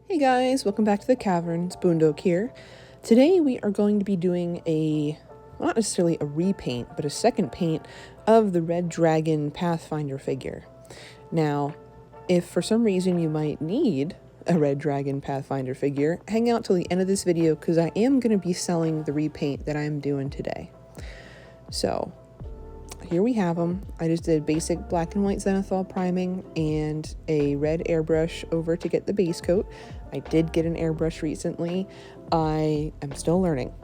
Hey guys, welcome back to the cavern. xBundok here. Today we are going to be doing not necessarily a repaint, but a second paint of the Red Dragon Pathfinder figure. Now, if for some reason you might need a Red Dragon Pathfinder figure, hang out till the end of this video because I am going to be selling the repaint that I'm doing today. So, here we have them. I just did basic black and white zenithal priming and a red airbrush over to get the base coat. I did get an airbrush recently. I am still learning.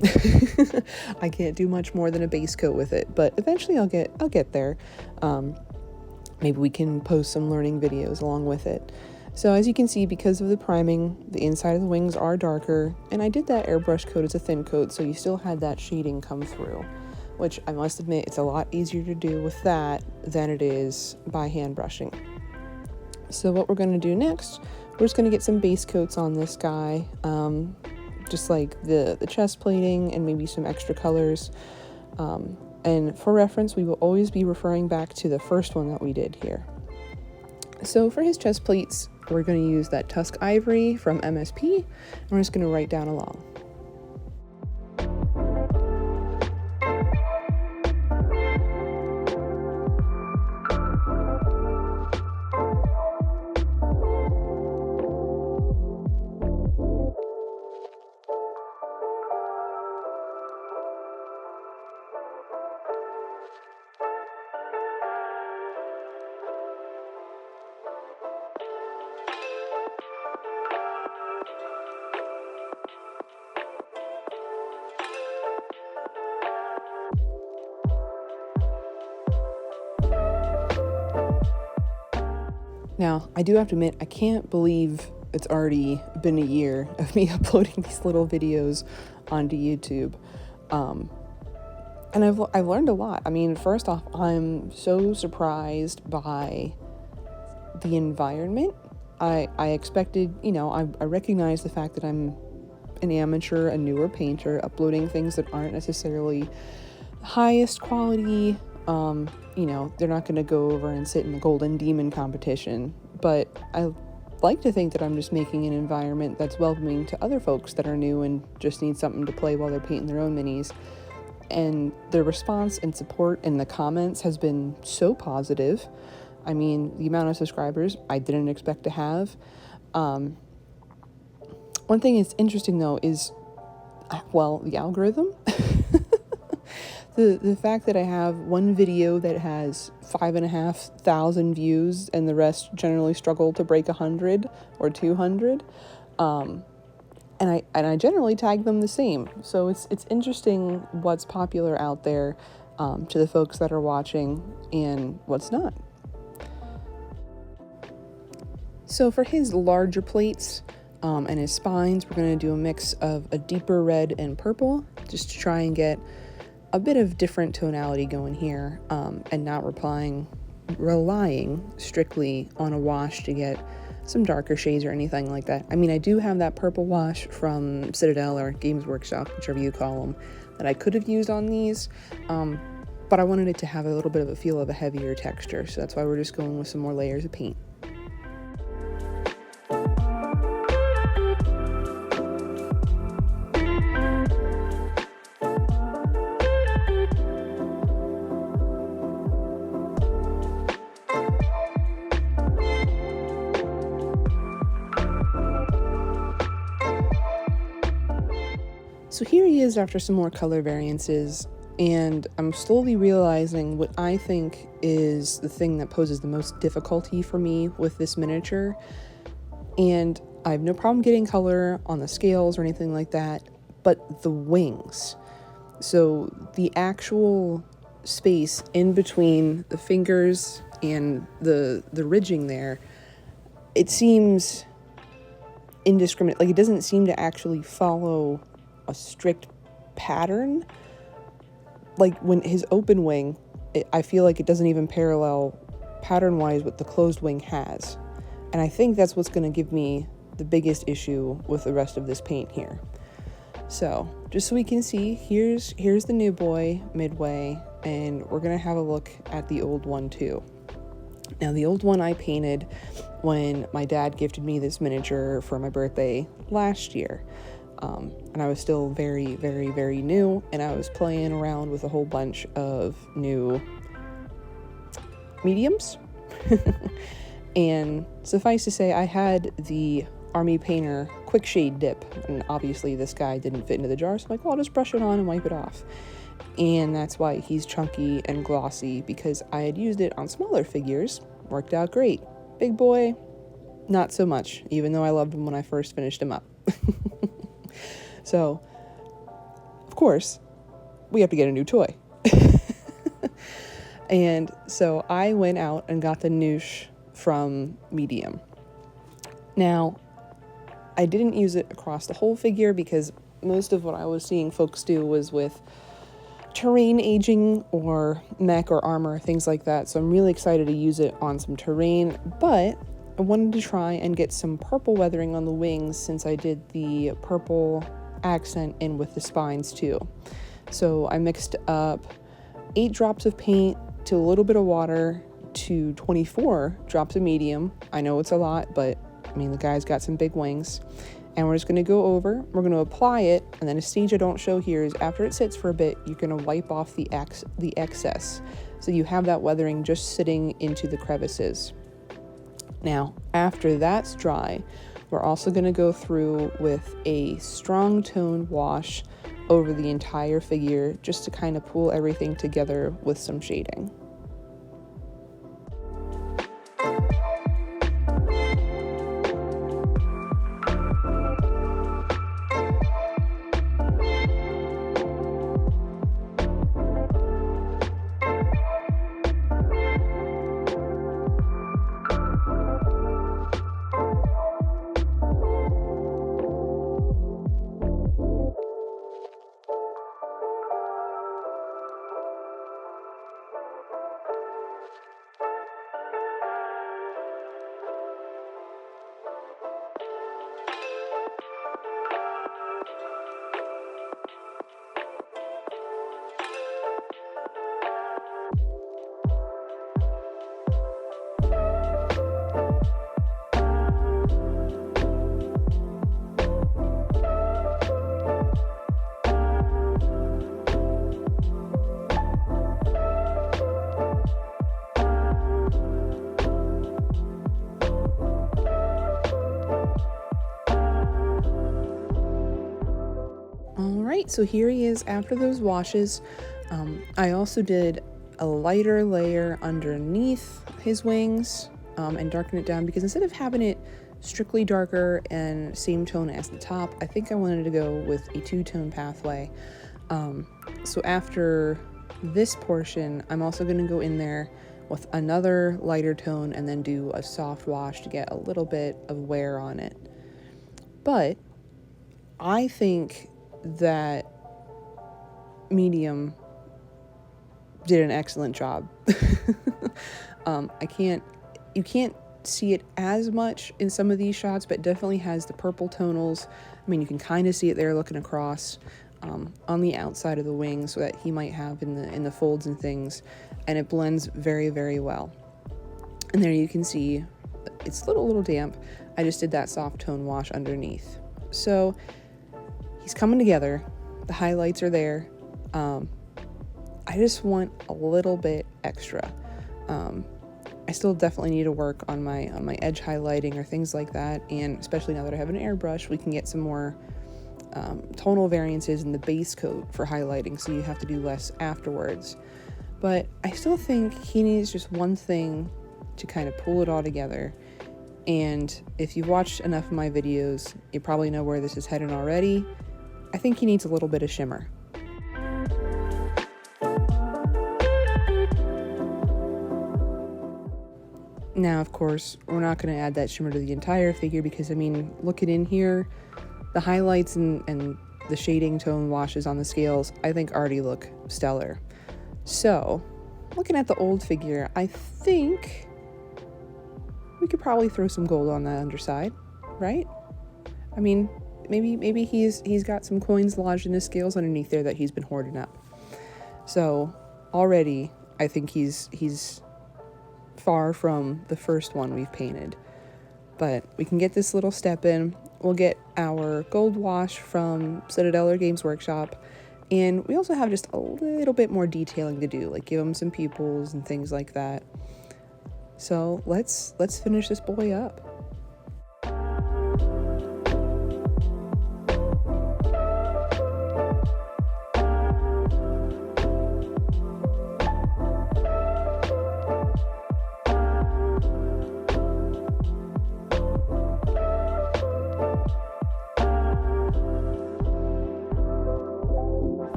I can't do much more than a base coat with it, but eventually I'll get there. Maybe we can post some learning videos along with it. So as you can see, because of the priming, the inside of the wings are darker, and I did that airbrush coat as a thin coat, so you still had that shading come through, which I must admit it's a lot easier to do with that than it is by hand brushing. So what we're going to do next, we're just going to get some base coats on this guy, just like the chest plating and maybe some extra colors. And for reference, we will always be referring back to the first one that we did here. So for his chest plates, we're going to use that Tusk Ivory from MSP, and we're just going to write down along. Now, I do have to admit, I can't believe it's already been a year of me uploading these little videos onto YouTube. And I've learned a lot. I mean, first off, I'm so surprised by the environment. I expected, I recognize the fact that I'm an amateur, a newer painter, uploading things that aren't necessarily highest quality. They're not going to go over and sit in the Golden Demon competition, but I like to think that I'm just making an environment that's welcoming to other folks that are new and just need something to play while they're painting their own minis. And the response and support in the comments has been so positive. I mean, the amount of subscribers I didn't expect to have. One thing that's interesting though is, the algorithm. The fact that I have one video that has 5,500 views and the rest generally struggle to break 100 or 200, and I generally tag them the same. So it's interesting what's popular out there to the folks that are watching and what's not. So for his larger plates and his spines, we're going to do a mix of a deeper red and purple just to try and get a bit of different tonality going here, and not relying strictly on a wash to get some darker shades or anything like that. I mean, I do have that purple wash from Citadel or Games Workshop, whichever you call them, that I could have used on these, but I wanted it to have a little bit of a feel of a heavier texture, so that's why we're just going with some more layers of paint. So here he is after some more color variances, and I'm slowly realizing what I think is the thing that poses the most difficulty for me with this miniature. And I have no problem getting color on the scales or anything like that, but the wings. So the actual space in between the fingers and the ridging there, it seems indiscriminate. Like, it doesn't seem to actually follow a strict pattern. Like when his open wing, I feel like it doesn't even parallel pattern wise what the closed wing has, and I think that's what's going to give me the biggest issue with the rest of this paint here. So just so we can see, here's the new boy midway, and we're going to have a look at the old one too. Now the old one I painted when my dad gifted me this miniature for my birthday last year. And I was still very, very, very new, and I was playing around with a whole bunch of new mediums. And suffice to say, I had the Army Painter Quick Shade Dip, and obviously this guy didn't fit into the jar, so I'm like, well, I'll just brush it on and wipe it off. And that's why he's chunky and glossy, because I had used it on smaller figures. Worked out great. Big boy, not so much, even though I loved him when I first finished him up. So, of course, we have to get a new toy. And so I went out and got the Noosh from Medium. Now, I didn't use it across the whole figure because most of what I was seeing folks do was with terrain aging or mech or armor, things like that. So I'm really excited to use it on some terrain, but I wanted to try and get some purple weathering on the wings since I did the purple accent in with the spines too. So I mixed up 8 drops of paint to a little bit of water to 24 drops of medium. I know it's a lot, but I mean, the guy's got some big wings. And we're just going to go over, we're going to apply it, and then a stage I don't show here is after it sits for a bit, you're going to wipe off the excess. So you have that weathering just sitting into the crevices. Now, after that's dry, we're also going to go through with a strong tone wash over the entire figure just to kind of pull everything together with some shading. Alright, so here he is after those washes. I also did a lighter layer underneath his wings and darken it down because instead of having it strictly darker and same tone as the top, I think I wanted to go with a 2-tone pathway. So after this portion, I'm also going to go in there with another lighter tone and then do a soft wash to get a little bit of wear on it. But I think that Medium did an excellent job. You can't see it as much in some of these shots, but definitely has the purple tonals. I mean, you can kind of see it there looking across on the outside of the wings that he might have in the folds and things, and it blends very, very well. And there you can see it's a little damp. I just did that soft tone wash underneath. So he's coming together. The highlights are there. I just want a little bit extra. I still definitely need to work on my edge highlighting or things like that, and especially now that I have an airbrush, we can get some more tonal variances in the base coat for highlighting, so you have to do less afterwards. But I still think he needs just one thing to kind of pull it all together. And if you've watched enough of my videos, you probably know where this is headed already. I think he needs a little bit of shimmer. Now, of course, we're not going to add that shimmer to the entire figure because, I mean, looking in here, the highlights and the shading tone washes on the scales, I think already look stellar. So, looking at the old figure, I think we could probably throw some gold on that underside, right? I mean, maybe he's got some coins lodged in his scales underneath there that he's been hoarding up. So, already, I think he's far from the first one we've painted. but we can get this little step in. We'll get our gold wash from Citadel or Games Workshop, and we also have just a little bit more detailing to do, like give them some pupils and things like that. So let's finish this boy up.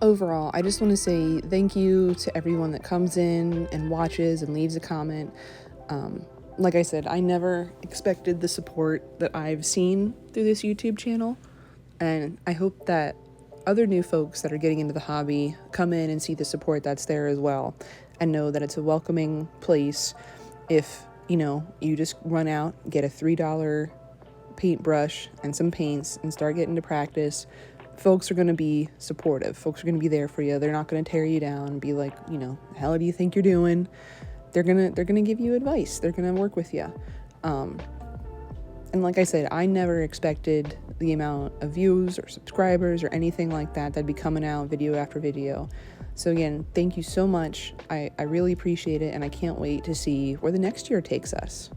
Overall, I just want to say thank you to everyone that comes in and watches and leaves a comment. Like I said, I never expected the support that I've seen through this YouTube channel, and I hope that other new folks that are getting into the hobby come in and see the support that's there as well, and know that it's a welcoming place. If, you just run out, get a $3 paintbrush and some paints and start getting to practice, folks are going to be supportive. Folks are going to be there for you. They're not going to tear you down and be like, the hell do you think you're doing? They're going to give you advice. They're going to work with you. And like I said, I never expected the amount of views or subscribers or anything like that that'd be coming out video after video. So again, thank you so much. I really appreciate it, and I can't wait to see where the next year takes us.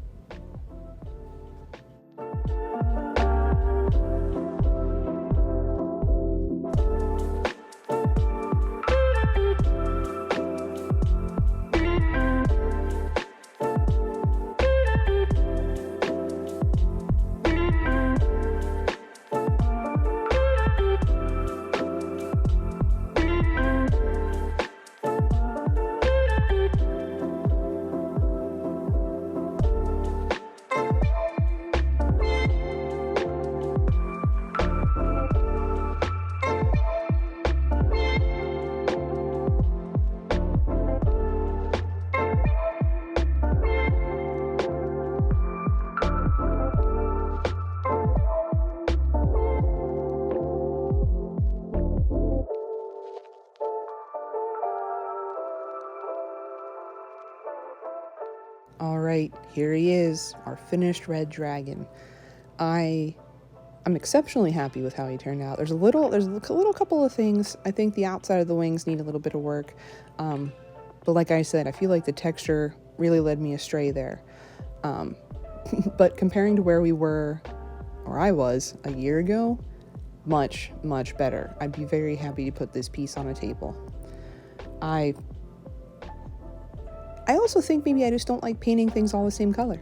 All right, here he is, our finished red dragon. I'm exceptionally happy with how he turned out. There's a little couple of things. I think the outside of the wings need a little bit of work. But like I said, I feel like the texture really led me astray there. But comparing to where I was a year ago, much, much better. I'd be very happy to put this piece on a table. I also think maybe I just don't like painting things all the same color.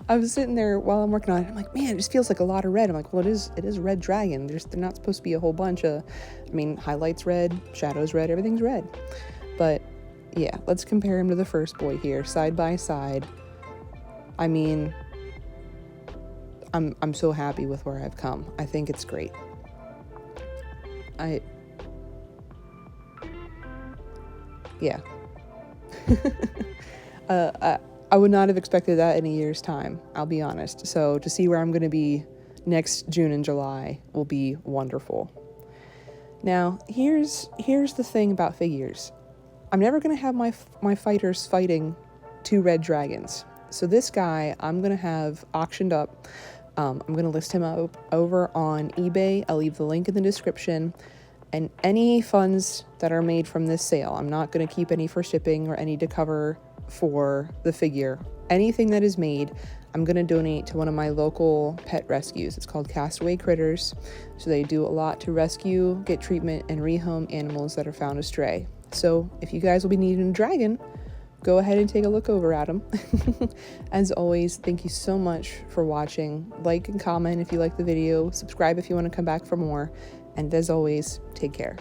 I was sitting there while I'm working on it. I'm like, man, it just feels like a lot of red. I'm like, well, it is red dragon. They're not supposed to be a whole bunch of, highlights red, shadows red, everything's red. But yeah, let's compare him to the first boy here, side by side. I'm so happy with where I've come. I think it's great. Yeah. I would not have expected that in a year's time, I'll be honest. So to see where I'm going to be next June and July will be wonderful. Now, here's the thing about figures. I'm never going to have my fighters fighting two red dragons. So this guy, I'm going to have auctioned up. I'm going to list him up over on eBay. I'll leave the link in the description. And any funds that are made from this sale, I'm not going to keep any for shipping or any to cover for the figure. Anything that is made, I'm going to donate to one of my local pet rescues. It's called Castaway Critters. So they do a lot to rescue, get treatment, and rehome animals that are found astray. So if you guys will be needing a dragon, go ahead and take a look over at them. As always, thank you so much for watching. Like and comment if you like the video. Subscribe if you want to come back for more. And as always, take care.